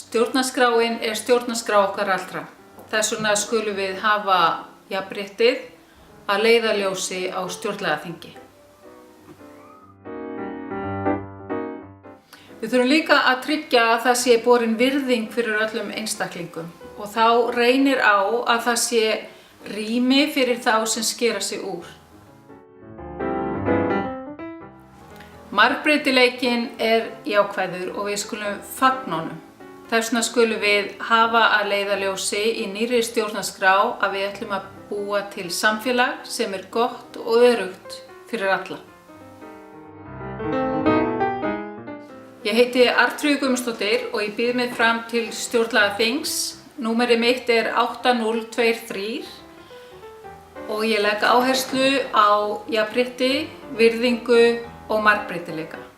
Stjórnarskráin stjórnarskrá okkar allra. Þess vegna skulum við hafa jafnréttið að leiðarljósi á stjórnlagaþingi. Við þurfum líka að tryggja að það sé borin virðing fyrir öllum einstaklingum og þá reynir á að það sé rými fyrir þá sem skera sig úr. Margbreytileikinn jákvæður og við skulum fagna honum. Þess vegna skulum við hafa að leiðarljósi í nýrri stjórnarskrá að við ætlum að búa til samfélag sem gott og öruggt fyrir alla. Ég heiti Arnfríður Guðmundsdóttir og ég býð mig fram til stjórnlagaþings. Númerið mitt 8023 og ég legg áherslu á jafnrétti, virðingu og margbreytileika.